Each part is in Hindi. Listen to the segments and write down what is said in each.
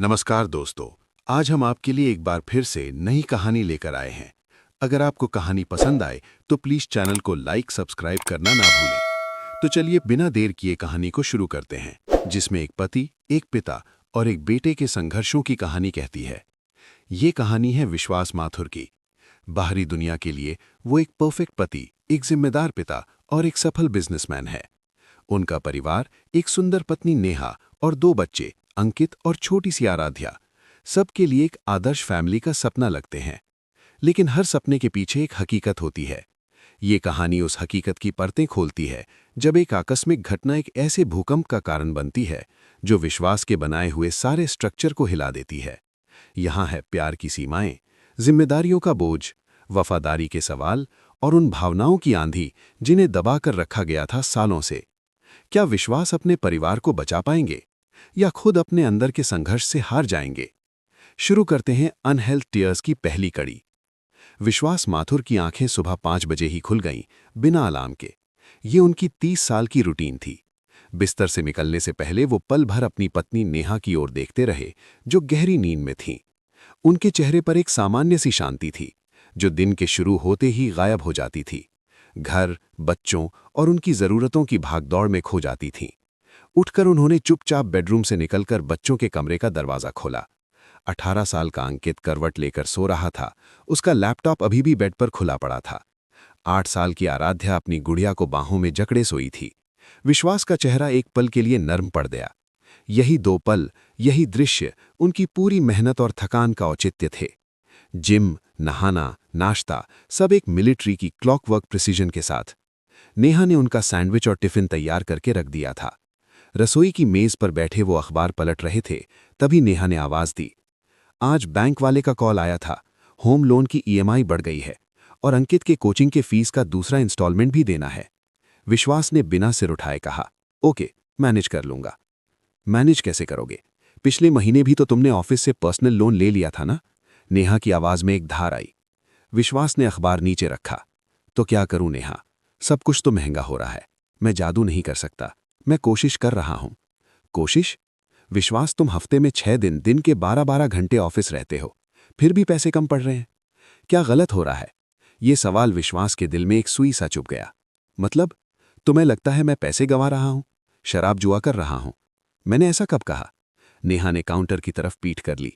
नमस्कार दोस्तों। आज हम आपके लिए एक बार फिर से नई कहानी लेकर आए हैं। अगर आपको कहानी पसंद आए तो प्लीज चैनल को लाइक सब्सक्राइब करना ना भूलें। तो चलिए बिना देर किए कहानी को शुरू करते हैं, जिसमें एक पति, एक पिता और एक बेटे के संघर्षों की कहानी कहती है। ये कहानी है विश्वास माथुर की। बाहरी दुनिया के लिए वो एक परफेक्ट पति, एक जिम्मेदार पिता और एक सफल बिजनेसमैन है। उनका परिवार, एक सुंदर पत्नी नेहा और 2 बच्चे अंकित और छोटी सी आराध्या, सबके लिए एक आदर्श फैमिली का सपना लगते हैं। लेकिन हर सपने के पीछे एक हकीकत होती है। ये कहानी उस हकीकत की परतें खोलती है जब एक आकस्मिक घटना एक ऐसे भूकंप का कारण बनती है जो विश्वास के बनाए हुए सारे स्ट्रक्चर को हिला देती है। यहाँ है प्यार की सीमाएं, जिम्मेदारियों का बोझ, वफादारी के सवाल और उन भावनाओं की आंधी जिन्हें दबाकर रखा गया था सालों से। क्या विश्वास अपने परिवार को बचा पाएंगे या खुद अपने अंदर के संघर्ष से हार जाएंगे? शुरू करते हैं अनहेल्थ टीयर्स की पहली कड़ी। विश्वास माथुर की आंखें सुबह 5 बजे ही खुल गईं, बिना अलार्म के। ये उनकी 30 साल की रूटीन थी। बिस्तर से निकलने से पहले वो पल भर अपनी पत्नी नेहा की ओर देखते रहे, जो गहरी नींद में थीं। उनके चेहरे पर एक सामान्य सी शांति थी, जो दिन के शुरू होते ही गायब हो जाती थी। घर, बच्चों और उनकी जरूरतों की भागदौड़ में खो जाती थीं। उठकर उन्होंने चुपचाप बेडरूम से निकलकर बच्चों के कमरे का दरवाजा खोला। 18 साल का अंकित करवट लेकर सो रहा था। उसका लैपटॉप अभी भी बेड पर खुला पड़ा था। 8 साल की आराध्या अपनी गुड़िया को बाहों में जकड़े सोई थी। विश्वास का चेहरा एक पल के लिए नर्म पड़ गया। यही 2 पल, यही दृश्य उनकी पूरी मेहनत और थकान का औचित्य थे। जिम, नहाना, नाश्ता, सब एक मिलिट्री की क्लॉकवर्क प्रिसीजन के साथ। नेहा ने उनका सैंडविच और टिफिन तैयार करके रख दिया था। रसोई की मेज पर बैठे वो अखबार पलट रहे थे, तभी नेहा ने आवाज दी। आज बैंक वाले का कॉल आया था। होम लोन की ईएमआई बढ़ गई है और अंकित के कोचिंग के फीस का दूसरा इंस्टॉलमेंट भी देना है। विश्वास ने बिना सिर उठाए कहा, ओके, मैनेज कर लूंगा। मैनेज कैसे करोगे? पिछले महीने भी तो तुमने ऑफिस से पर्सनल लोन ले लिया था ना? नेहा की आवाज में एक धार आई। विश्वास ने अखबार नीचे रखा। तो क्या करूं नेहा, सब कुछ तो महंगा हो रहा है। मैं जादू नहीं कर सकता। मैं कोशिश कर रहा हूं। कोशिश? विश्वास, तुम हफ्ते में 6 दिन, दिन के 12-12 घंटे ऑफिस रहते हो, फिर भी पैसे कम पड़ रहे हैं। क्या गलत हो रहा है? ये सवाल विश्वास के दिल में एक सुई सा चुभ गया। मतलब, तुम्हें लगता है मैं पैसे गंवा रहा हूं, शराब जुआ कर रहा हूं? मैंने ऐसा कब कहा? नेहा ने काउंटर की तरफ पीठ कर ली।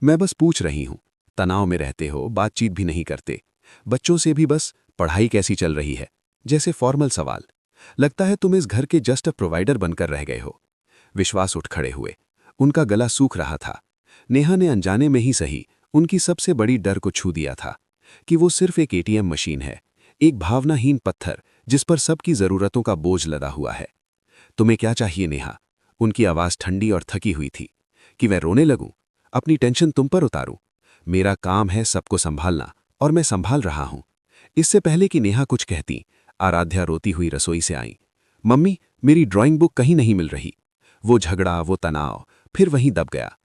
मैं बस पूछ रही हूं। तनाव में रहते हो, बातचीत भी नहीं करते, बच्चों से भी बस पढ़ाई कैसी चल रही है जैसे फॉर्मल सवाल। लगता है तुम इस घर के जस्ट अ प्रोवाइडर बनकर रह गए हो। विश्वास उठ खड़े हुए। उनका गला सूख रहा था। नेहा ने अनजाने में ही सही उनकी सबसे बड़ी डर को छू दिया था कि वो सिर्फ एक एटीएम मशीन है, एक भावनाहीन पत्थर जिस पर सबकी जरूरतों का बोझ लदा हुआ है। तुम्हें क्या चाहिए नेहा? उनकी आवाज ठंडी और थकी हुई थी। कि मैं रोने लगूं, अपनी टेंशन तुम पर उतारूं? मेरा काम है सबको संभालना और मैं संभाल रहा हूं। इससे पहले कि नेहा कुछ कहती, आराध्या रोती हुई रसोई से आई। मम्मी, मेरी ड्राइंग बुक कहीं नहीं मिल रही। वो झगड़ा, वो तनाव फिर वहीं दब गया।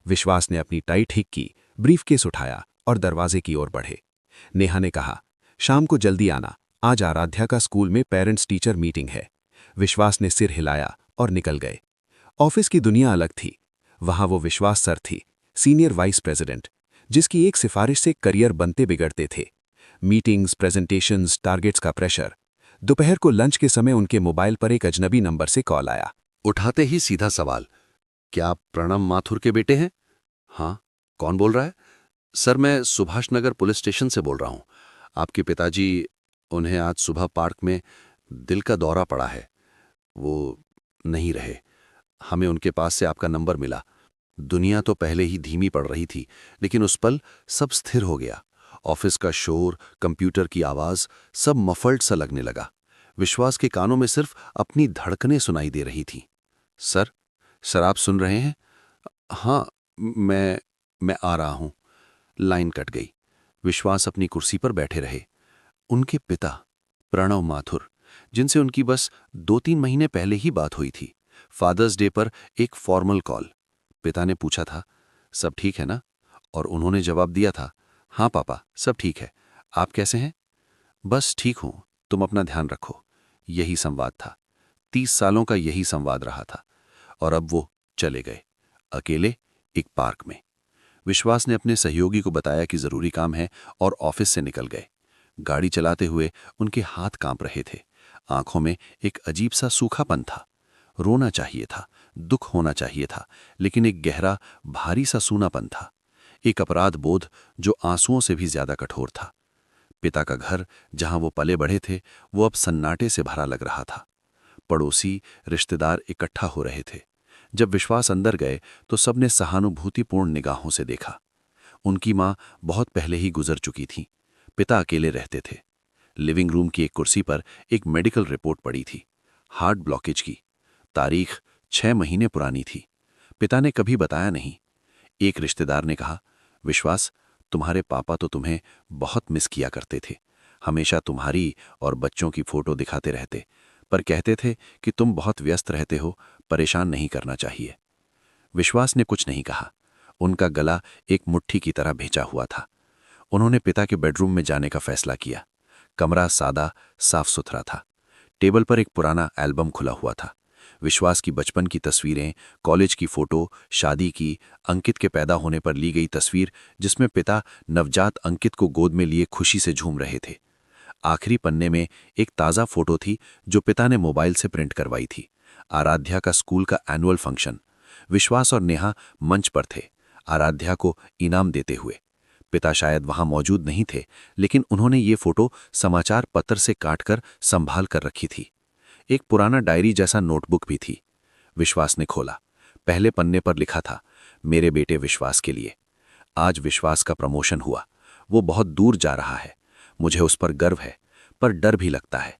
विश्वास ने अपनी टाई ठीक की, ब्रीफकेस उठाया और दरवाजे की ओर बढ़े। नेहा ने कहा, शाम को जल्दी आना, आज आराध्या का स्कूल में पेरेंट्स टीचर मीटिंग है। विश्वास ने सिर हिलाया और निकल गए। ऑफिस की दुनिया अलग थी। वहां वो विश्वास सर थी, सीनियर वाइस प्रेसिडेंट, जिसकी एक सिफारिश से करियर बनते बिगड़ते थे। मीटिंग्स, प्रेजेंटेशंस, टारगेट्स का प्रेशर। दोपहर को लंच के समय उनके मोबाइल पर एक अजनबी नंबर से कॉल आया। उठाते ही सीधा सवाल, क्या आप प्रणव माथुर के बेटे हैं? हाँ। कौन बोल रहा है? सर, मैं सुभाष नगर पुलिस स्टेशन से बोल रहा हूं। आपके पिताजी, उन्हें आज सुबह पार्क में दिल का दौरा पड़ा है। वो नहीं रहे। हमें उनके पास से आपका नंबर मिला। दुनिया तो पहले ही धीमी पड़ रही थी, लेकिन उस पल सब स्थिर हो गया। ऑफिस का शोर, कंप्यूटर की आवाज, सब मफल्ड सा लगने लगा। विश्वास के कानों में सिर्फ अपनी धड़कनें सुनाई दे रही थीं। सर, आप सुन रहे हैं? हाँ, मैं आ रहा हूं। लाइन कट गई। विश्वास अपनी कुर्सी पर बैठे रहे। उनके पिता प्रणव माथुर, जिनसे उनकी बस 2-3 महीने पहले ही बात हुई थी। फादर्स डे पर एक फॉर्मल कॉल। पिता ने पूछा था, सब ठीक है ना? और उन्होंने जवाब दिया था, हाँ पापा, सब ठीक है। आप कैसे हैं? बस ठीक हूं, तुम अपना ध्यान रखो। यही संवाद था। 30 सालों का यही संवाद रहा था। और अब वो चले गए, अकेले, एक पार्क में। विश्वास ने अपने सहयोगी को बताया कि जरूरी काम है और ऑफिस से निकल गए। गाड़ी चलाते हुए उनके हाथ कांप रहे थे। आंखों में एक अजीब सा सूखापन था। रोना चाहिए था, दुख होना चाहिए था, लेकिन एक गहरा भारी सा सूनापन था। एक अपराध बोध जो आंसुओं से भी ज्यादा कठोर था। पिता का घर, जहां वो पले बढ़े थे, वो अब सन्नाटे से भरा लग रहा था। पड़ोसी, रिश्तेदार इकट्ठा हो रहे थे। जब विश्वास अंदर गए तो सबने सहानुभूतिपूर्ण निगाहों से देखा। उनकी मां बहुत पहले ही गुजर चुकी थी। पिता अकेले रहते थे। लिविंग रूम की एक कुर्सी पर एक मेडिकल रिपोर्ट पड़ी थी, हार्ट ब्लॉकेज की। तारीख 6 महीने पुरानी थी। पिता ने कभी बताया नहीं। एक रिश्तेदार ने कहा, विश्वास, तुम्हारे पापा तो तुम्हें बहुत मिस किया करते थे। हमेशा तुम्हारी और बच्चों की फोटो दिखाते रहते, पर कहते थे कि तुम बहुत व्यस्त रहते हो, परेशान नहीं करना चाहिए। विश्वास ने कुछ नहीं कहा। उनका गला एक मुट्ठी की तरह भेजा हुआ था। उन्होंने पिता के बेडरूम में जाने का फैसला किया। कमरा सादा, साफ सुथरा था। टेबल पर एक पुराना एल्बम खुला हुआ था। विश्वास की बचपन की तस्वीरें, कॉलेज की फोटो, शादी की, अंकित के पैदा होने पर ली गई तस्वीर जिसमें पिता नवजात अंकित को गोद में लिए खुशी से झूम रहे थे। आखिरी पन्ने में एक ताज़ा फोटो थी जो पिता ने मोबाइल से प्रिंट करवाई थी। आराध्या का स्कूल का एनुअल फंक्शन। विश्वास और नेहा मंच पर थे, आराध्या को इनाम देते हुए। पिता शायद वहां मौजूद नहीं थे, लेकिन उन्होंने ये फोटो समाचार पत्र से काटकर संभाल कर रखी थी। एक पुराना डायरी जैसा नोटबुक भी थी। विश्वास ने खोला। पहले पन्ने पर लिखा था, मेरे बेटे विश्वास के लिए। आज विश्वास का प्रमोशन हुआ। वो बहुत दूर जा रहा है। मुझे उस पर गर्व है, पर डर भी लगता है।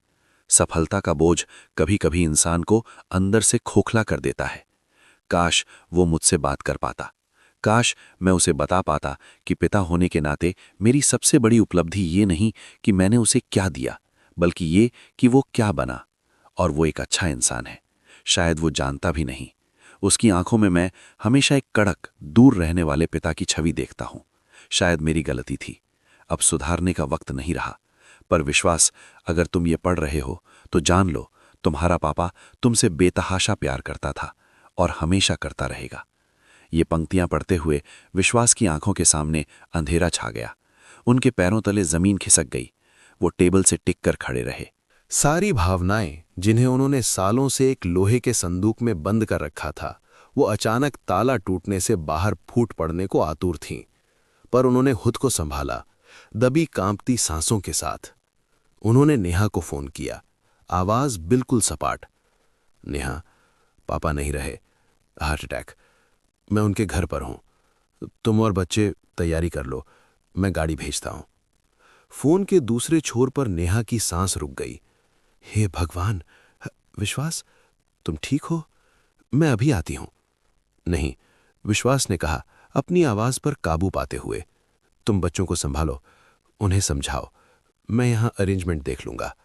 सफलता का बोझ कभी कभी इंसान को अंदर से खोखला कर देता है। काश वो मुझसे बात कर पाता। काश मैं उसे बता पाता कि पिता होने के नाते मेरी सबसे बड़ी उपलब्धि ये नहीं कि मैंने उसे क्या दिया, बल्कि ये कि वो क्या बना। और वो एक अच्छा इंसान है। शायद वो जानता भी नहीं। उसकी आंखों में मैं हमेशा एक कड़क, दूर रहने वाले पिता की छवि देखता हूं। शायद मेरी गलती थी। अब सुधारने का वक्त नहीं रहा। पर विश्वास, अगर तुम ये पढ़ रहे हो तो जान लो, तुम्हारा पापा तुमसे बेतहाशा प्यार करता था और हमेशा करता रहेगा। ये पंक्तियां पढ़ते हुए विश्वास की आंखों के सामने अंधेरा छा गया। उनके पैरों तले जमीन खिसक गई। वो टेबल से टिक कर खड़े रहे। सारी भावनाएं जिन्हें उन्होंने सालों से एक लोहे के संदूक में बंद कर रखा था, वो अचानक ताला टूटने से बाहर फूट पड़ने को आतुर थीं। पर उन्होंने खुद को संभाला, दबी कांपती सांसों के साथ। उन्होंने नेहा को फोन किया, आवाज बिल्कुल सपाट। नेहा, पापा नहीं रहे, हार्ट अटैक। मैं उनके घर पर हूं। तुम और बच्चे तैयारी कर लो, मैं गाड़ी भेजता हूं। फोन के दूसरे छोर पर नेहा की सांस रुक गई। हे भगवान! विश्वास, तुम ठीक हो? मैं अभी आती हूं। नहीं, विश्वास ने कहा, अपनी आवाज पर काबू पाते हुए। तुम बच्चों को संभालो, उन्हें समझाओ, मैं यहां अरेंजमेंट देख लूंगा।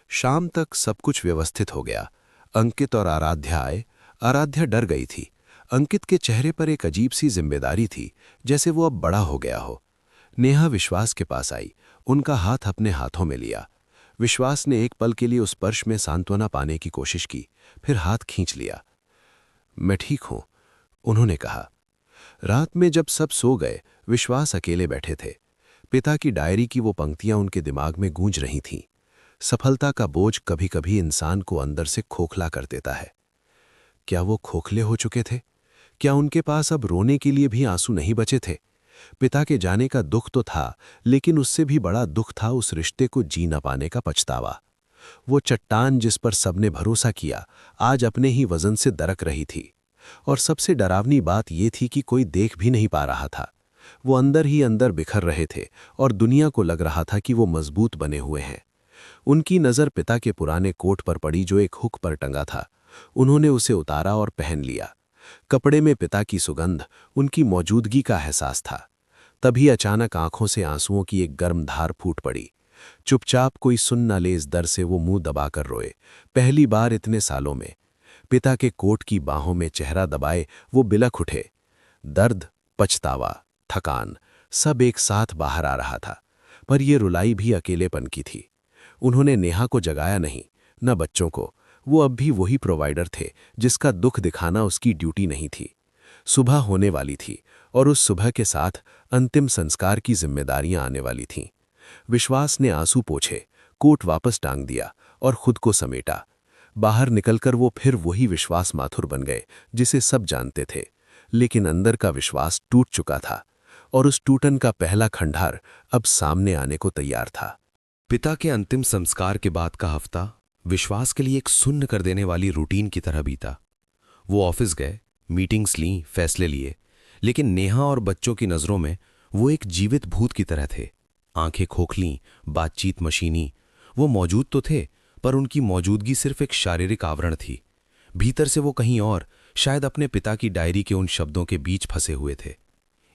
शाम तक सब कुछ व्यवस्थित हो गया। अंकित और आराध्या आए। आराध्या डर गई थी। अंकित के चेहरे पर एक अजीब सी जिम्मेदारी थी, जैसे वो अब बड़ा हो गया हो। नेहा विश्वास के पास आई, उनका हाथ अपने हाथों में लिया। विश्वास ने एक पल के लिए उस स्पर्श में सांत्वना पाने की कोशिश की, फिर हाथ खींच लिया। मैं ठीक हूं, उन्होंने कहा। रात में जब सब सो गए, विश्वास अकेले बैठे थे। पिता की डायरी की वो पंक्तियां उनके दिमाग में गूंज रही थीं। सफलता का बोझ कभी कभी इंसान को अंदर से खोखला कर देता है। क्या वो खोखले हो चुके थे? क्या उनके पास अब रोने के लिए भी आंसू नहीं बचे थे? पिता के जाने का दुख तो था, लेकिन उससे भी बड़ा दुख था उस रिश्ते को जी न पाने का पछतावा। वो चट्टान जिस पर सबने भरोसा किया, आज अपने ही वजन से दरक रही थी। और सबसे डरावनी बात ये थी कि कोई देख भी नहीं पा रहा था। वो अंदर ही अंदर बिखर रहे थे और दुनिया को लग रहा था कि वो मजबूत बने हुए हैं। उनकी नज़र पिता के पुराने कोट पर पड़ी जो एक हुक पर टंगा था। उन्होंने उसे उतारा और पहन लिया। कपड़े में पिता की सुगंध, उनकी मौजूदगी का एहसास था। तभी अचानक आंखों से आंसुओं की एक गर्म धार फूट पड़ी। चुपचाप, कोई सुन न ले इस डर से वो मुंह दबाकर रोए। पहली बार इतने सालों में। पिता के कोट की बाहों में चेहरा दबाए वो बिलख उठे। दर्द, पछतावा, थकान, सब एक साथ बाहर आ रहा था। पर ये रुलाई भी अकेलेपन की थी। उन्होंने नेहा को जगाया नहीं, न बच्चों को। वो अब भी वही प्रोवाइडर थे जिसका दुख दिखाना उसकी ड्यूटी नहीं थी। सुबह होने वाली थी और उस सुबह के साथ अंतिम संस्कार की जिम्मेदारियां आने वाली थीं। विश्वास ने आंसू पोंछे, कोट वापस टांग दिया और खुद को समेटा। बाहर निकलकर वो फिर वही विश्वास माथुर बन गए जिसे सब जानते थे, लेकिन अंदर का विश्वास टूट चुका था और उस टूटन का पहला खंडार अब सामने आने को तैयार था। पिता के अंतिम संस्कार के बाद का हफ्ता विश्वास के लिए एक सुन्न कर देने वाली रूटीन की तरह बीता। वो ऑफिस गए, मीटिंग्स लीं, फैसले लिए, लेकिन नेहा और बच्चों की नज़रों में वो एक जीवित भूत की तरह थे। आंखें खोखलीं, बातचीत मशीनी। वो मौजूद तो थे, पर उनकी मौजूदगी सिर्फ एक शारीरिक आवरण थी। भीतर से वो कहीं और, शायद अपने पिता की डायरी के उन शब्दों के बीच फंसे हुए थे।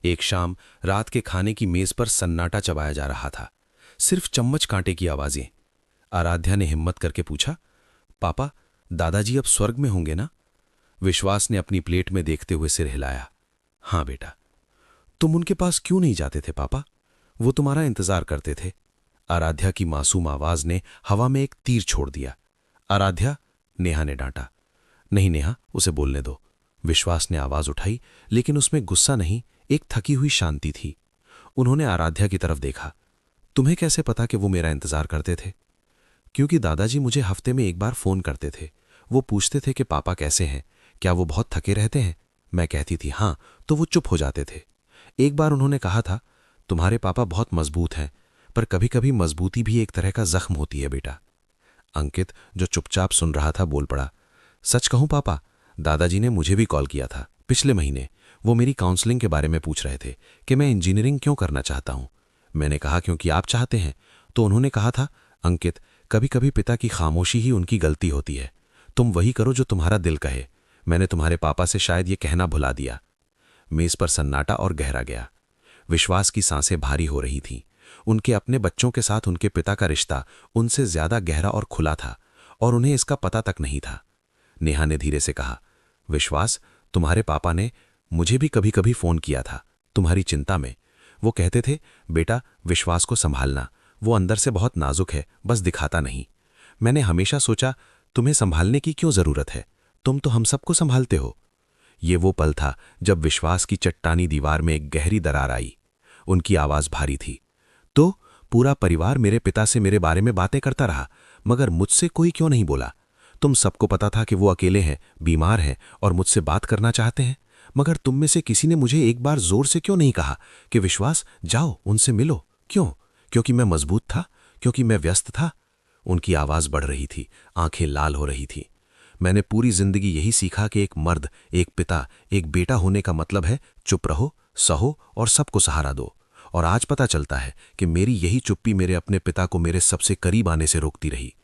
एक शाम रात के खाने की मेज पर सन्नाटा चबाया जा रहा था, सिर्फ चम्मच कांटे की आवाजें। आराध्या ने हिम्मत करके पूछा, पापा, दादाजी अब स्वर्ग में होंगे ना? विश्वास ने अपनी प्लेट में देखते हुए सिर हिलाया। हाँ बेटा। तुम उनके पास क्यों नहीं जाते थे पापा? वो तुम्हारा इंतजार करते थे। आराध्या की मासूम आवाज ने हवा में एक तीर छोड़ दिया। आराध्या, नेहा ने डांटा। नहीं नेहा, उसे बोलने दो। विश्वास ने आवाज उठाई, लेकिन उसमें गुस्सा नहीं, एक थकी हुई शांति थी। उन्होंने आराध्या की तरफ देखा। तुम्हें कैसे पता कि वो मेरा इंतजार करते थे? क्योंकि दादाजी मुझे हफ्ते में एक बार फोन करते थे। वो पूछते थे कि पापा कैसे हैं, क्या वो बहुत थके रहते हैं? मैं कहती थी हाँ, तो वो चुप हो जाते थे। एक बार उन्होंने कहा था, तुम्हारे पापा बहुत मजबूत हैं, पर कभी कभी मजबूती भी एक तरह का जख्म होती है बेटा। अंकित, जो चुपचाप सुन रहा था, बोल पड़ा, सच कहूं पापा, दादाजी ने मुझे भी कॉल किया था पिछले महीने। वो मेरी काउंसलिंग के बारे में पूछ रहे थे कि मैं इंजीनियरिंग क्यों करना चाहता हूं। मैंने कहा क्योंकि आप चाहते हैं। तो उन्होंने कहा था, अंकित, कभी कभी पिता की खामोशी ही उनकी गलती होती है। तुम वही करो जो तुम्हारा दिल कहे। मैंने तुम्हारे पापा से शायद ये कहना भुला दिया। मेज पर सन्नाटा और गहरा गया। विश्वास की सांसें भारी हो रही थीं। उनके अपने बच्चों के साथ उनके पिता का रिश्ता उनसे ज्यादा गहरा और खुला था, और उन्हें इसका पता तक नहीं था। नेहा ने धीरे से कहा, विश्वास, तुम्हारे पापा ने मुझे भी कभी कभी फोन किया था, तुम्हारी चिंता में। वो कहते थे, बेटा, विश्वास को संभालना, वो अंदर से बहुत नाजुक है, बस दिखाता नहीं। मैंने हमेशा सोचा, तुम्हें संभालने की क्यों जरूरत है? तुम तो हम सबको संभालते हो। ये वो पल था जब विश्वास की चट्टानी दीवार में एक गहरी दरार आई। उनकी आवाज भारी थी। तो पूरा परिवार मेरे पिता से मेरे बारे में बातें करता रहा, मगर मुझसे कोई क्यों नहीं बोला? तुम सबको पता था कि वो अकेले हैं, बीमार हैं और मुझसे बात करना चाहते हैं, मगर तुम में से किसी ने मुझे एक बार जोर से क्यों नहीं कहा कि विश्वास, जाओ उनसे मिलो? क्यों? क्योंकि मैं मजबूत था? क्योंकि मैं व्यस्त था? उनकी आवाज बढ़ रही थी, आंखें लाल हो रही थी। मैंने पूरी जिंदगी यही सीखा कि एक मर्द, एक पिता, एक बेटा होने का मतलब है चुप रहो, सहो और सबको सहारा दो। और आज पता चलता है कि मेरी यही चुप्पी मेरे अपने पिता को मेरे सबसे करीब आने से रोकती रही।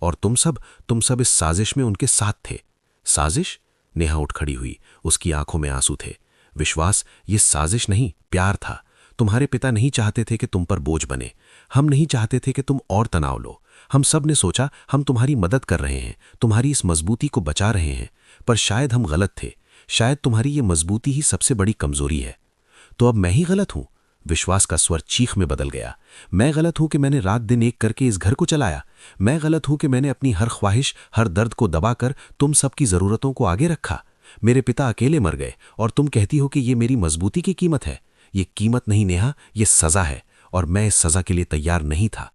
और तुम सब इस साजिश में उनके साथ थे। साजिश? नेहा उठ खड़ी हुई, उसकी आंखों में आंसू थे। विश्वास, ये साजिश नहीं, प्यार था। तुम्हारे पिता नहीं चाहते थे कि तुम पर बोझ बने। हम नहीं चाहते थे कि तुम और तनाव लो। हम सब ने सोचा हम तुम्हारी मदद कर रहे हैं, तुम्हारी इस मजबूती को बचा रहे हैं, पर शायद हम गलत थे। शायद तुम्हारी ये मजबूती ही सबसे बड़ी कमजोरी है। तो अब मैं ही गलत हूं? विश्वास का स्वर चीख में बदल गया। मैं गलत हूं कि मैंने रात दिन एक करके इस घर को चलाया। मैं गलत हूं कि मैंने अपनी हर ख्वाहिश, हर दर्द को दबाकर तुम सबकी जरूरतों को आगे रखा। मेरे पिता अकेले मर गए और तुम कहती हो कि ये मेरी मजबूती की कीमत है। ये कीमत नहीं नेहा, ये सजा है, और मैं इस सजा के लिए तैयार नहीं था।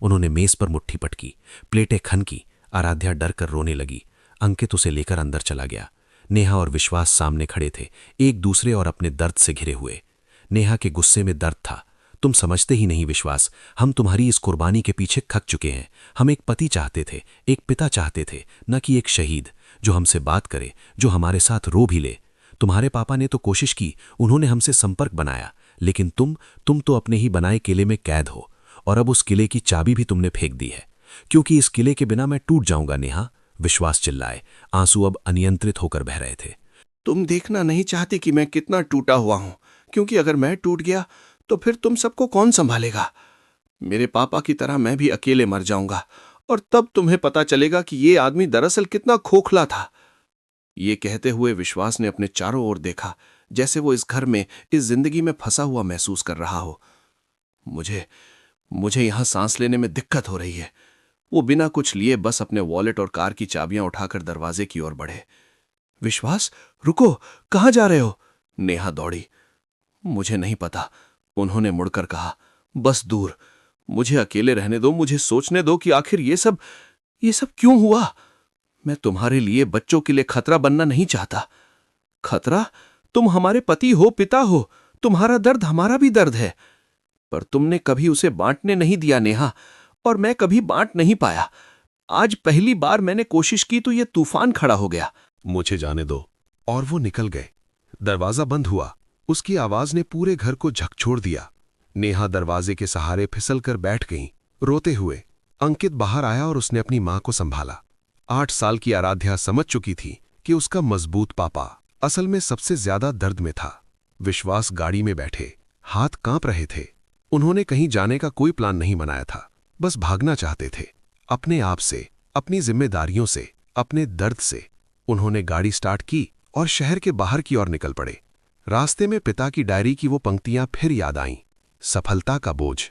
उन्होंने मेज पर मुट्ठी पटकी, प्लेटें खनकी। आराध्या डर कर रोने लगी। अंकित उसे लेकर अंदर चला गया। नेहा और विश्वास सामने खड़े थे, एक दूसरे और अपने दर्द से घिरे हुए। नेहा के गुस्से में दर्द था। तुम समझते ही नहीं विश्वास, हम तुम्हारी इस कुर्बानी के पीछे थक चुके हैं। हम एक पति चाहते थे, एक पिता चाहते थे, न कि एक शहीद जो हमसे बात करे, जो हमारे साथ रो भी ले। तुम्हारे पापा ने तो कोशिश की, उन्होंने हमसे संपर्क बनाया, लेकिन तुम तो अपने ही बनाए किले में कैद हो, और अब उस किले की चाबी भी तुमने फेंक दी है। क्योंकि इस किले के बिना मैं टूट जाऊंगा नेहा, विश्वास चिल्लाए। आंसू अब अनियंत्रित होकर बह रहे थे। तुम देखना नहीं चाहती कि मैं कितना टूटा हुआ हूं, क्योंकि अगर मैं टूट गया तो फिर तुम सबको कौन संभालेगा? मेरे पापा की तरह मैं भी अकेले मर जाऊंगा, और तब तुम्हें पता चलेगा कि ये आदमी दरअसल कितना खोखला था। ये कहते हुए विश्वास ने अपने चारों ओर देखा, जैसे वो इस घर में, इस जिंदगी में फंसा हुआ महसूस कर रहा हो। मुझे यहां सांस लेने में दिक्कत हो रही है। वो बिना कुछ लिए बस अपने वॉलेट और कार की चाबियां उठाकर दरवाजे की ओर बढ़े। विश्वास, रुको, कहां जा रहे हो? नेहा दौड़ी। मुझे नहीं पता, उन्होंने मुड़कर कहा। बस दूर, मुझे अकेले रहने दो, मुझे सोचने दो कि आखिर ये सब क्यों हुआ। मैं तुम्हारे लिए, बच्चों के लिए खतरा बनना नहीं चाहता। खतरा? तुम हमारे पति हो, पिता हो, तुम्हारा दर्द हमारा भी दर्द है। पर तुमने कभी उसे बांटने नहीं दिया नेहा, और मैं कभी बांट नहीं पाया। आज पहली बार मैंने कोशिश की तो यह तूफान खड़ा हो गया। मुझे जाने दो। और वो निकल गए। दरवाजा बंद हुआ। उसकी आवाज ने पूरे घर को झकझोर दिया। नेहा दरवाजे के सहारे फिसल कर बैठ गईं, रोते हुए। अंकित बाहर आया और उसने अपनी मां को संभाला। 8 साल की आराध्या समझ चुकी थी कि उसका मजबूत पापा असल में सबसे ज्यादा दर्द में था। विश्वास गाड़ी में बैठे, हाथ कांप रहे थे। उन्होंने कहीं जाने का कोई प्लान नहीं बनाया था, बस भागना चाहते थे, अपने आप से, अपनी जिम्मेदारियों से, अपने दर्द से। उन्होंने गाड़ी स्टार्ट की और शहर के बाहर की ओर निकल पड़े। रास्ते में पिता की डायरी की वो पंक्तियां फिर याद आईं। सफलता का बोझ,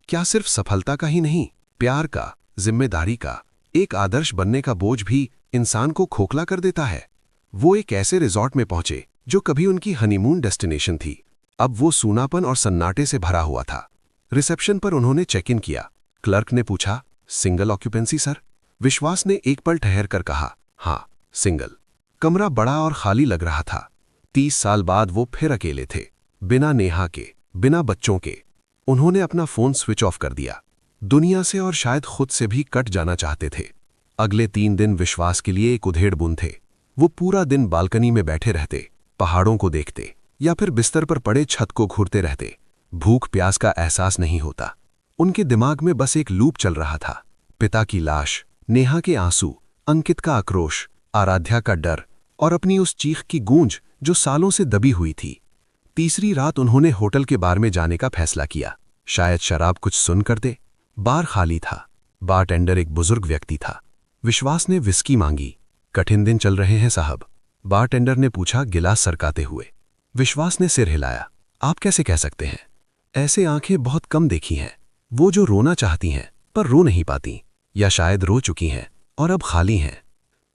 क्या सिर्फ सफलता का ही नहीं, प्यार का, जिम्मेदारी का, एक आदर्श बनने का बोझ भी इंसान को खोखला कर देता है। वो एक ऐसे रिजॉर्ट में पहुंचे जो कभी उनकी हनीमून डेस्टिनेशन थी। अब वो सूनापन और सन्नाटे से भरा हुआ था। रिसेप्शन पर उन्होंने चेक इन किया। क्लर्क ने पूछा, सिंगल ऑक्यूपेंसी सर? विश्वास ने एक पल ठहर कर कहा, हाँ, सिंगल। कमरा बड़ा और खाली लग रहा था। 30 साल बाद वो फिर अकेले थे, बिना नेहा के, बिना बच्चों के। उन्होंने अपना फोन स्विच ऑफ कर दिया। दुनिया से और शायद खुद से भी कट जाना चाहते थे। अगले 3 दिन विश्वास के लिए एक उधेड़-बुन थे। वो पूरा दिन बालकनी में बैठे रहते, पहाड़ों को देखते, या फिर बिस्तर पर पड़े छत को घूरते रहते। भूख प्यास का एहसास नहीं होता। उनके दिमाग में बस एक लूप चल रहा था। पिता की लाश, नेहा के आंसू, अंकित का आक्रोश, आराध्या का डर और अपनी उस चीख की गूंज जो सालों से दबी हुई थी। तीसरी रात उन्होंने होटल के बार में जाने का फैसला किया। शायद शराब कुछ सुन कर दे। बार खाली था। बारटेंडर एक बुजुर्ग व्यक्ति था। विश्वास ने विस्की मांगी। कठिन दिन चल रहे हैं साहब? बारटेंडर ने पूछा गिलास सरकाते हुए। विश्वास ने सिर हिलाया। आप कैसे कह सकते हैं? ऐसे आंखें बहुत कम देखी हैं। वो जो रोना चाहती हैं पर रो नहीं पाती, या शायद रो चुकी हैं और अब खाली हैं।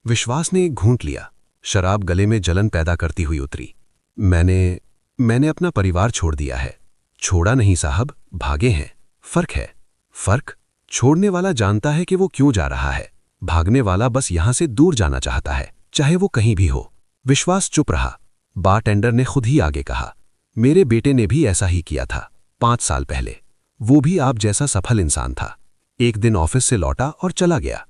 विश्वास ने एक घूंट लिया। शराब गले में जलन पैदा करती हुई उतरी। मैंने अपना परिवार छोड़ दिया है। छोड़ा नहीं साहब, भागे हैं। फर्क है। फर्क? छोड़ने वाला जानता है कि वो क्यों जा रहा है। भागने वाला बस यहां से दूर जाना चाहता है, चाहे वो कहीं भी हो। विश्वास चुप रहा। बारटेंडर ने खुद ही आगे कहा, मेरे बेटे ने भी ऐसा ही किया था 5 साल पहले। वो भी आप जैसा सफल इंसान था। एक दिन ऑफिस से लौटा और चला गया।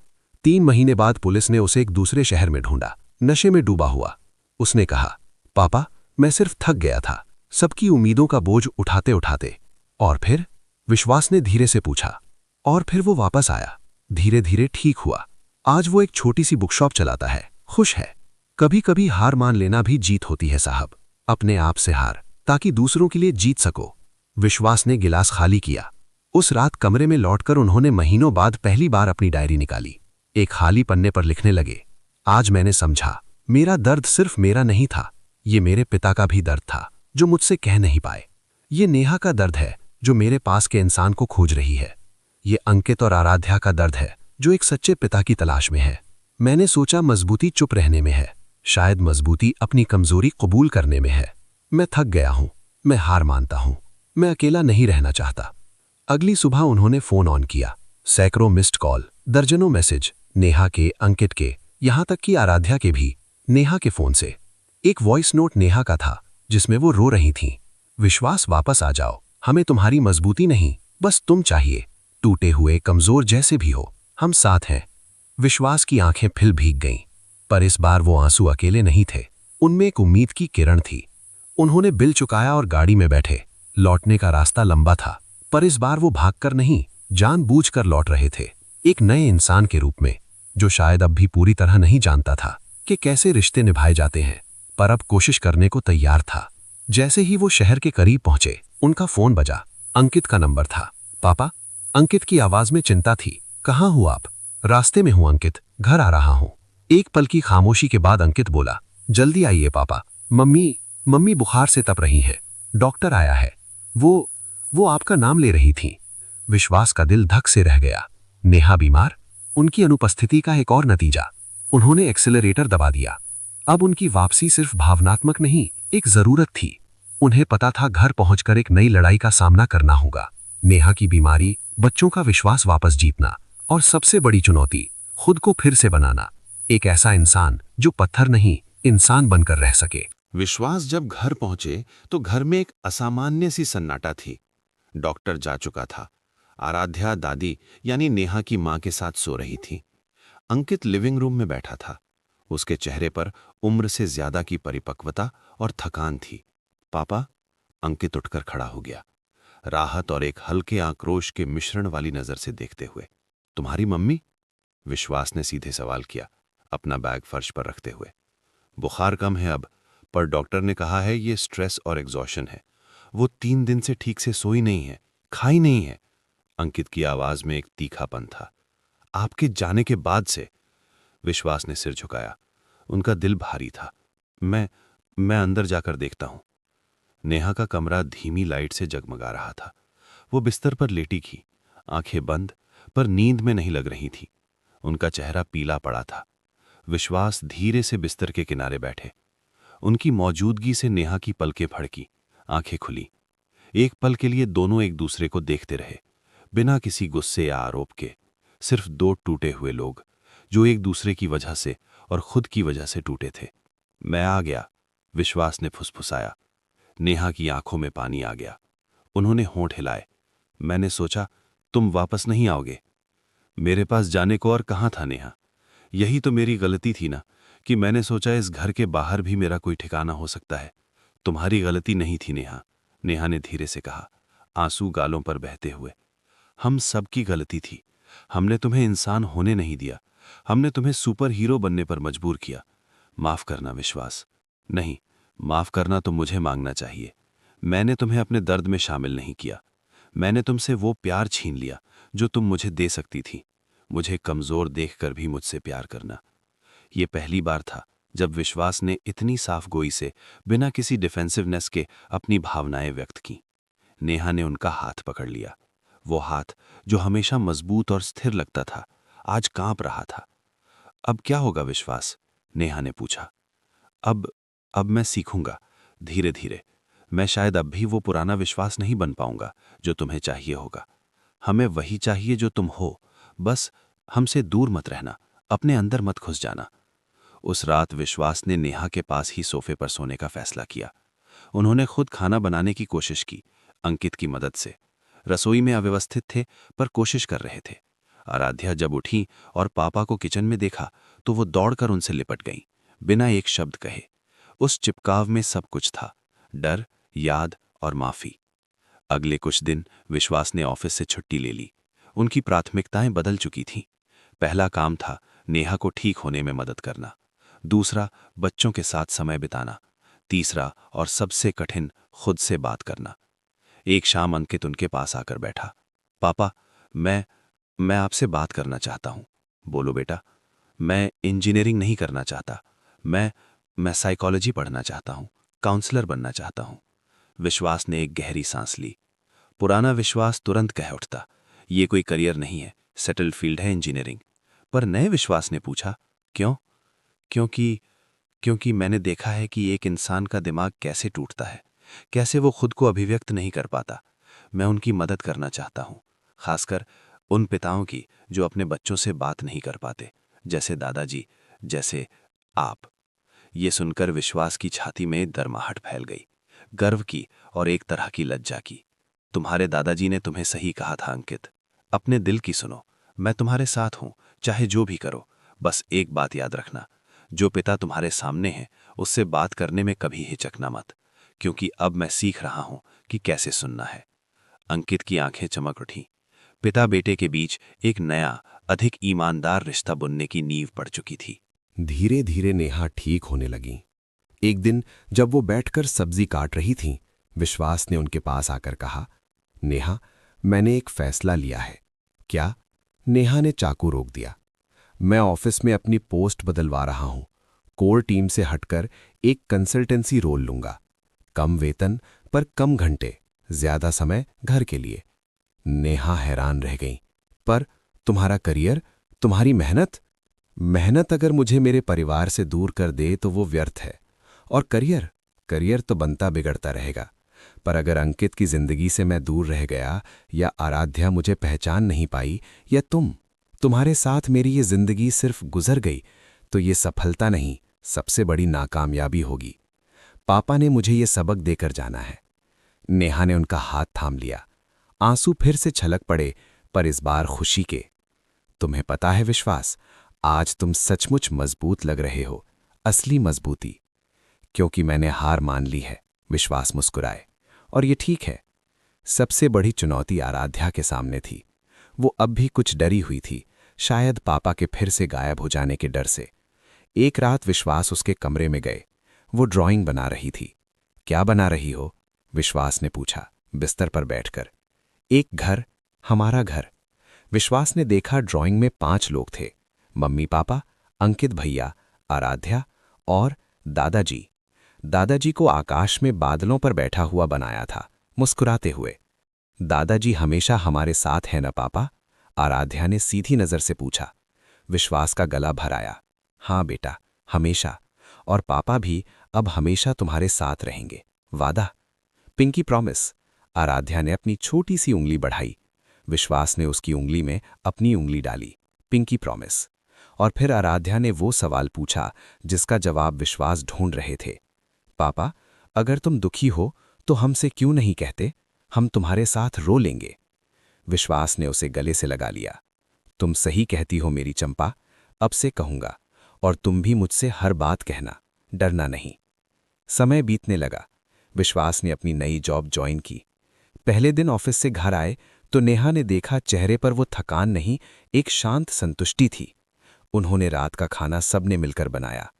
3 महीने बाद पुलिस ने उसे एक दूसरे शहर में ढूंढा, नशे में डूबा हुआ। उसने कहा, पापा, मैं सिर्फ थक गया था, सबकी उम्मीदों का बोझ उठाते उठाते। और फिर? विश्वास ने धीरे से पूछा। और फिर वो वापस आया, धीरे धीरे ठीक हुआ। आज वो एक छोटी सी बुकशॉप चलाता है, खुश है। कभी कभी हार मान लेना भी जीत होती है साहब। अपने आप से हार, ताकि दूसरों के लिए जीत सको। विश्वास ने गिलास खाली किया। उस रात कमरे में लौटकर उन्होंने महीनों बाद पहली बार अपनी डायरी निकाली। एक खाली पन्ने पर लिखने लगे, आज मैंने समझा, मेरा दर्द सिर्फ मेरा नहीं था, ये मेरे पिता का भी दर्द था, जो मुझसे कह नहीं पाए। ये नेहा का दर्द है, जो मेरे पास के इंसान को खोज रही है। ये अंकित और आराध्या का दर्द है, जो एक सच्चे पिता की तलाश में है। मैंने सोचा मजबूती चुप रहने में है, शायद मजबूती अपनी कमजोरी कबूल करने में है। मैं थक गया हूं, मैं हार मानता हूं, मैं अकेला नहीं रहना चाहता। अगली सुबह उन्होंने फोन ऑन किया। सैकड़ों मिस्ड कॉल, दर्जनों मैसेज, नेहा के, अंकित के, यहां तक कि आराध्या के भी। नेहा के फोन से एक वॉइस नोट नेहा का था, जिसमें वो रो रही थीं। विश्वास, वापस आ जाओ, हमें तुम्हारी मजबूती नहीं, बस तुम चाहिए। टूटे हुए, कमजोर जैसे भी हो, हम साथ हैं। विश्वास की आंखें फिर भीग गईं, पर इस बार वो आंसू अकेले नहीं थे, उनमें एक उम्मीद की किरण थी। उन्होंने बिल चुकाया और गाड़ी में बैठे। लौटने का रास्ता लंबा था, पर इस बार वो भागकर नहीं, जानबूझकर लौट रहे थे, एक नए इंसान के रूप में, जो शायद अब भी पूरी तरह नहीं जानता था कि कैसे रिश्ते निभाए जाते हैं, पर अब कोशिश करने को तैयार था। जैसे ही वो शहर के करीब पहुंचे, उनका फोन बजा। अंकित का नंबर था। पापा? अंकित की आवाज में चिंता थी। कहाँ हो आप? रास्ते में हूं अंकित, घर आ रहा हूं। एक पल की खामोशी के बाद अंकित बोला, जल्दी आइए पापा, मम्मी बुखार से तप रही है, डॉक्टर आया है। वो आपका नाम ले रही थी। विश्वास का दिल धक से रह गया। नेहा बीमार? उनकी अनुपस्थिति का एक और नतीजा। उन्होंने एक्सेलरेटर दबा दिया। अब उनकी वापसी सिर्फ भावनात्मक नहीं, एक जरूरत थी। उन्हें पता था घर पहुंचकर एक नई लड़ाई का सामना करना होगा। नेहा की बीमारी, बच्चों का विश्वास वापस जीतना और सबसे बड़ी चुनौती, खुद को फिर से बनाना। एक ऐसा इंसान जो पत्थर नहीं, इंसान बनकर रह सके। विश्वास जब घर पहुंचे तो घर में एक असामान्य सी सन्नाटा थी। डॉक्टर जा चुका था। आराध्या दादी यानी नेहा की मां के साथ सो रही थी। अंकित लिविंग रूम में बैठा था। उसके चेहरे पर उम्र से ज्यादा की परिपक्वता और थकान थी। पापा? अंकित उठकर खड़ा हो गया, राहत और एक हल्के आक्रोश के मिश्रण वाली नजर से देखते हुए। तुम्हारी मम्मी? विश्वास ने सीधे सवाल किया, अपना बैग फर्श पर रखते हुए। बुखार कम है अब, पर डॉक्टर ने कहा है ये स्ट्रेस और एग्जॉशन है। वो 3 दिन से ठीक से सोई नहीं है, खाई नहीं है। अंकित की आवाज में एक तीखापन था। आपके जाने के बाद से? विश्वास ने सिर झुकाया। उनका दिल भारी था। मैं अंदर जाकर देखता हूं। नेहा का कमरा धीमी लाइट से जगमगा रहा था। वो बिस्तर पर लेटी थी, आंखें बंद, पर नींद में नहीं लग रही थी। उनका चेहरा पीला पड़ा था। विश्वास धीरे से बिस्तर के किनारे बैठे। उनकी मौजूदगी से नेहा की पलकें फड़की, आंखें खुली। एक पल के लिए दोनों एक दूसरे को देखते रहे, बिना किसी गुस्से या आरोप के। सिर्फ दो टूटे हुए लोग, जो एक दूसरे की वजह से और खुद की वजह से टूटे थे। मैं आ गया, विश्वास ने फुसफुसाया। नेहा की आंखों में पानी आ गया। उन्होंने होंठ हिलाए। मैंने सोचा तुम वापस नहीं आओगे। मेरे पास जाने को और कहां था नेहा? यही तो मेरी गलती थी ना, कि मैंने सोचा इस घर के बाहर भी मेरा कोई ठिकाना हो सकता है। तुम्हारी गलती नहीं थी नेहा, नेहा ने धीरे से कहा, आंसू गालों पर बहते हुए। हम सबकी गलती थी। हमने तुम्हें इंसान होने नहीं दिया। हमने तुम्हें सुपर हीरो बनने पर मजबूर किया। माफ करना विश्वास। नहीं, माफ करना तो मुझे मांगना चाहिए। मैंने तुम्हें अपने दर्द में शामिल नहीं किया। मैंने तुमसे वो प्यार छीन लिया जो तुम मुझे दे सकती थी। मुझे कमजोर देखकर भी मुझसे प्यार करना। ये पहली बार था जब विश्वास ने इतनी साफ गोई से, बिना किसी डिफेंसिवनेस के, अपनी भावनाएं व्यक्त की। नेहा ने उनका हाथ पकड़ लिया। वो हाथ जो हमेशा मजबूत और स्थिर लगता था, आज कांप रहा था। अब क्या होगा विश्वास? नेहा ने पूछा। अब मैं सीखूंगा, धीरे धीरे। मैं शायद अब भी वो पुराना विश्वास नहीं बन पाऊंगा जो तुम्हें चाहिए होगा। हमें वही चाहिए जो तुम हो, बस हमसे दूर मत रहना, अपने अंदर मत घुस जाना। उस रात विश्वास ने नेहा के पास ही सोफे पर सोने का फैसला किया। उन्होंने खुद खाना बनाने की कोशिश की, अंकित की मदद से। रसोई में अव्यवस्थित थे, पर कोशिश कर रहे थे। आराध्या जब उठी और पापा को किचन में देखा तो वो दौड़कर उनसे लिपट गईं, बिना एक शब्द कहे। उस चिपकाव में सब कुछ था, डर, याद और माफी। अगले कुछ दिन विश्वास ने ऑफिस से छुट्टी ले ली। उनकी प्राथमिकताएं बदल चुकी थीं। पहला काम था नेहा को ठीक होने में मदद करना। दूसरा, बच्चों के साथ समय बिताना। तीसरा और सबसे कठिन, खुद से बात करना। एक शाम अंकित उनके पास आकर बैठा। पापा, मैं आपसे बात करना चाहता हूं। बोलो बेटा। मैं इंजीनियरिंग नहीं करना चाहता। मैं साइकोलॉजी पढ़ना चाहता हूं, काउंसलर बनना चाहता हूं। विश्वास ने एक गहरी सांस ली। पुराना विश्वास तुरंत कह उठता, ये कोई करियर नहीं है, सेटल्ड फील्ड है इंजीनियरिंग। पर नए विश्वास ने पूछा, क्यों? क्योंकि मैंने देखा है कि एक इंसान का दिमाग कैसे टूटता है, कैसे वो खुद को अभिव्यक्त नहीं कर पाता। मैं उनकी मदद करना चाहता हूं, खासकर उन पिताओं की जो अपने बच्चों से बात नहीं कर पाते, जैसे दादाजी, जैसे आप। ये सुनकर विश्वास की छाती में दरमाहट फैल गई, गर्व की और एक तरह की लज्जा की। तुम्हारे दादाजी ने तुम्हें सही कहा था अंकित। अपने दिल की सुनो। मैं तुम्हारे साथ हूं, चाहे जो भी करो। बस एक बात याद रखना, जो पिता तुम्हारे सामने है उससे बात करने में कभी हिचकना मत, क्योंकि अब मैं सीख रहा हूं कि कैसे सुनना है। अंकित की आंखें चमक उठी। पिता बेटे के बीच एक नया, अधिक ईमानदार रिश्ता बुनने की नींव पड़ चुकी थी। धीरे धीरे नेहा ठीक होने लगी। एक दिन जब वो बैठकर सब्जी काट रही थीं, विश्वास ने उनके पास आकर कहा, नेहा, मैंने एक फैसला लिया है। क्या? नेहा ने चाकू रोक दिया। मैं ऑफिस में अपनी पोस्ट बदलवा रहा हूं। कोर टीम से हटकर एक कंसल्टेंसी रोल लूंगा। कम वेतन पर कम घंटे, ज्यादा समय घर के लिए। नेहा हैरान रह गई। पर तुम्हारा करियर, तुम्हारी मेहनत? मेहनत अगर मुझे मेरे परिवार से दूर कर दे तो वो व्यर्थ है। और करियर करियर तो बनता बिगड़ता रहेगा, पर अगर अंकित की जिंदगी से मैं दूर रह गया, या आराध्या मुझे पहचान नहीं पाई, या तुम्हारे साथ मेरी ये जिंदगी सिर्फ गुजर गई, तो ये सफलता नहीं, सबसे बड़ी नाकामयाबी होगी। पापा ने मुझे ये सबक देकर जाना है। नेहा ने उनका हाथ थाम लिया। आंसू फिर से छलक पड़े, पर इस बार खुशी के। तुम्हें पता है विश्वास, आज तुम सचमुच मजबूत लग रहे हो, असली मजबूती। क्योंकि मैंने हार मान ली है, विश्वास मुस्कुराए। और ये ठीक है। सबसे बड़ी चुनौती आराध्या के सामने थी। वो अब भी कुछ डरी हुई थी, शायद पापा के फिर से गायब हो जाने के डर से। एक रात विश्वास उसके कमरे में गए। वो ड्राइंग बना रही थी। क्या बना रही हो? विश्वास ने पूछा, बिस्तर पर बैठकर। एक घर, हमारा घर। विश्वास ने देखा ड्राइंग में 5 लोग थे, मम्मी पापा, अंकित भैया, आराध्या और दादाजी। दादाजी को आकाश में बादलों पर बैठा हुआ बनाया था, मुस्कुराते हुए। दादाजी हमेशा हमारे साथ है ना पापा? आराध्या ने सीधी नजर से पूछा। विश्वास का गला भर आया। हाँ बेटा, हमेशा। और पापा भी अब हमेशा तुम्हारे साथ रहेंगे, वादा? Pinky promise. आराध्या ने अपनी छोटी सी उंगली बढ़ाई। विश्वास ने उसकी उंगली में अपनी उंगली डाली। Pinky promise. और फिर आराध्या ने वो सवाल पूछा जिसका जवाब विश्वास ढूंढ रहे थे। पापा, अगर तुम दुखी हो तो हमसे क्यों नहीं कहते? हम तुम्हारे साथ रो लेंगे। विश्वास ने उसे गले से लगा लिया। तुम सही कहती हो मेरी चंपा, अब से कहूंगा। और तुम भी मुझसे हर बात कहना, डरना नहीं। समय बीतने लगा। विश्वास ने अपनी नई जॉब ज्वाइन की। पहले दिन ऑफिस से घर आए तो नेहा ने देखा चेहरे पर वो थकान नहीं, एक शांत संतुष्टि थी। उन्होंने रात का खाना सबने मिलकर बनाया।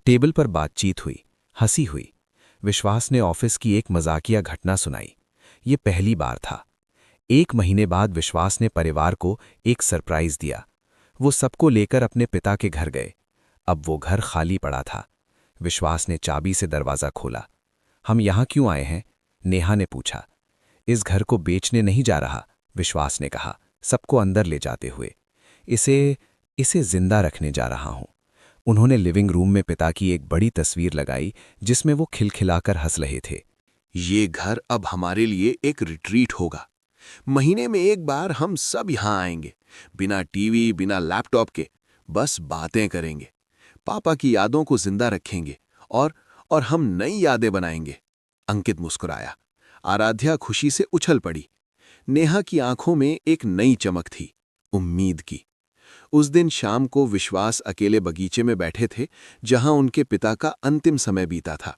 टेबल पर बातचीत हुई, हंसी हुई। विश्वास ने ऑफिस की एक मजाकिया घटना सुनाई। ये पहली बार था। 1 महीने बाद विश्वास ने परिवार को एक सरप्राइज दिया। वो सबको लेकर अपने पिता के घर गए। अब वो घर खाली पड़ा था। विश्वास ने चाबी से दरवाजा खोला। हम यहाँ क्यों आए हैं? नेहा ने पूछा। इस घर को बेचने नहीं जा रहा, विश्वास ने कहा, सबको अंदर ले जाते हुए। इसे जिंदा रखने जा रहा हूं। उन्होंने लिविंग रूम में पिता की एक बड़ी तस्वीर लगाई जिसमें वो खिलखिलाकर हंस रहे थे। ये घर अब हमारे लिए एक रिट्रीट होगा। महीने में एक बार हम सब यहाँ आएंगे, बिना टीवी, बिना लैपटॉप के, बस बातें करेंगे, पापा की यादों को जिंदा रखेंगे और हम नई यादें बनाएंगे। अंकित मुस्कुराया। आराध्या खुशी से उछल पड़ी। नेहा की आंखों में एक नई चमक थी, उम्मीद की। उस दिन शाम को विश्वास अकेले बगीचे में बैठे थे, जहां उनके पिता का अंतिम समय बीता था।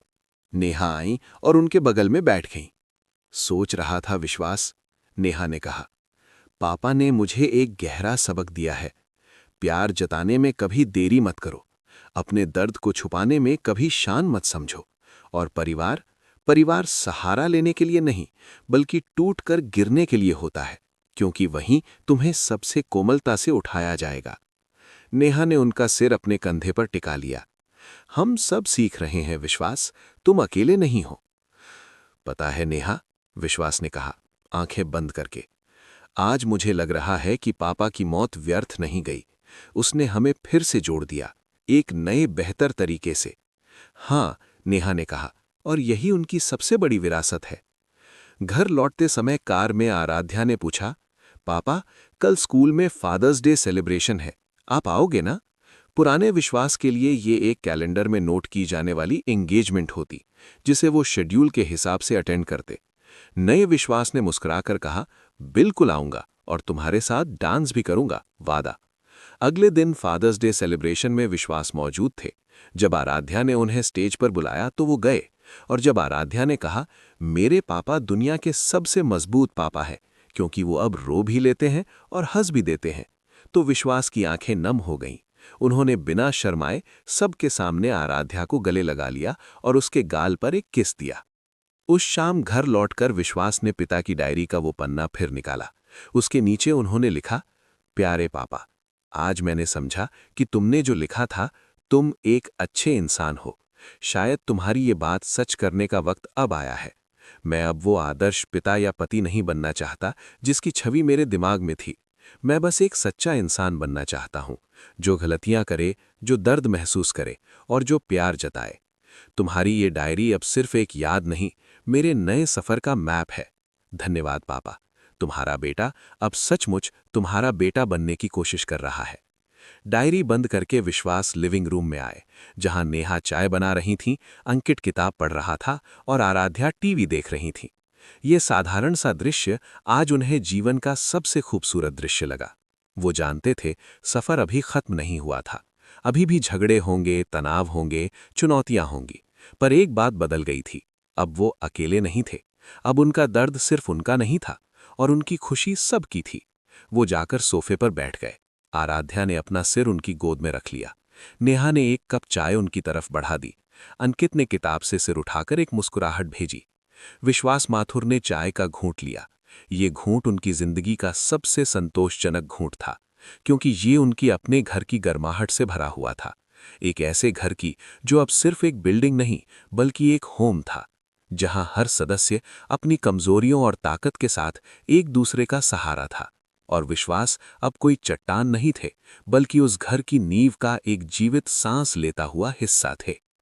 नेहा आई और उनके बगल में बैठ गईं। सोच रहा था विश्वास, नेहा ने कहा, पापा ने मुझे एक गहरा सबक दिया है। प्यार जताने में कभी देरी मत करो, अपने दर्द को छुपाने में कभी शान मत समझो। और परिवार सहारा लेने के लिए नहीं, बल्कि टूटकर गिरने के लिए होता है, क्योंकि वहीं तुम्हें सबसे कोमलता से उठाया जाएगा। नेहा ने उनका सिर अपने कंधे पर टिका लिया। हम सब सीख रहे हैं विश्वास, तुम अकेले नहीं हो। पता है नेहा, विश्वास ने कहा, आंखें बंद करके, आज मुझे लग रहा है कि पापा की मौत व्यर्थ नहीं गई। उसने हमें फिर से जोड़ दिया, एक नए बेहतर तरीके से। हाँ, नेहा ने कहा, और यही उनकी सबसे बड़ी विरासत है। घर लौटते समय कार में आराध्या ने पूछा, पापा, कल स्कूल में फादर्स डे सेलिब्रेशन है, आप आओगे ना? पुराने विश्वास के लिए ये एक कैलेंडर में नोट की जाने वाली एंगेजमेंट होती, जिसे वो शेड्यूल के हिसाब से अटेंड करते। नए विश्वास ने मुस्कुराकर कहा, बिल्कुल आऊंगा और तुम्हारे साथ डांस भी करूंगा, वादा। अगले दिन फादर्स डे सेलिब्रेशन में विश्वास मौजूद थे। जब आराध्या ने उन्हें स्टेज पर बुलाया तो वो गए, और जब आराध्या ने कहा, मेरे पापा दुनिया के सबसे मजबूत पापा हैं, क्योंकि वो अब रो भी लेते हैं और हंस भी देते हैं, तो विश्वास की आंखें नम हो गईं। उन्होंने बिना शर्माए सबके सामने आराध्या को गले लगा लिया और उसके गाल पर एक किस दिया। उस शाम घर लौटकर विश्वास ने पिता की डायरी का वो पन्ना फिर निकाला। उसके नीचे उन्होंने लिखा, प्यारे पापा, आज मैंने समझा कि तुमने जो लिखा था, तुम एक अच्छे इंसान हो। शायद तुम्हारी ये बात सच करने का वक्त अब आया है। मैं अब वो आदर्श पिता या पति नहीं बनना चाहता जिसकी छवि मेरे दिमाग में थी। मैं बस एक सच्चा इंसान बनना चाहता हूँ, जो गलतियां करे, जो दर्द महसूस करे और जो प्यार जताए। तुम्हारी ये डायरी अब सिर्फ एक याद नहीं, मेरे नए सफर का मैप है। धन्यवाद पापा, तुम्हारा बेटा अब सचमुच तुम्हारा बेटा बनने की कोशिश कर रहा है। डायरी बंद करके विश्वास लिविंग रूम में आए, जहां नेहा चाय बना रही थीं, अंकित किताब पढ़ रहा था और आराध्या टीवी देख रही थीं। ये साधारण सा दृश्य आज उन्हें जीवन का सबसे खूबसूरत दृश्य लगा। वो जानते थे सफर अभी खत्म नहीं हुआ था, अभी भी झगड़े होंगे, तनाव होंगे, चुनौतियां होंगी। पर एक बात बदल गई थी, अब वो अकेले नहीं थे। अब उनका दर्द सिर्फ उनका नहीं था और उनकी खुशी सबकी थी। वो जाकर सोफे पर बैठ गए। आराध्या ने अपना सिर उनकी गोद में रख लिया। नेहा ने एक कप चाय उनकी तरफ बढ़ा दी। अंकित ने किताब से सिर उठाकर एक मुस्कुराहट भेजी। विश्वास माथुर ने चाय का घूंट लिया। ये घूंट उनकी जिंदगी का सबसे संतोषजनक घूंट था, क्योंकि ये उनकी अपने घर की गर्माहट से भरा हुआ था। एक ऐसे घर की जो अब सिर्फ एक बिल्डिंग नहीं, बल्कि एक होम था, जहां हर सदस्य अपनी कमजोरियों और ताकत के साथ एक दूसरे का सहारा था। और विश्वास अब कोई चट्टान नहीं थे, बल्कि उस घर की नींव का एक जीवित सांस लेता हुआ हिस्सा थे।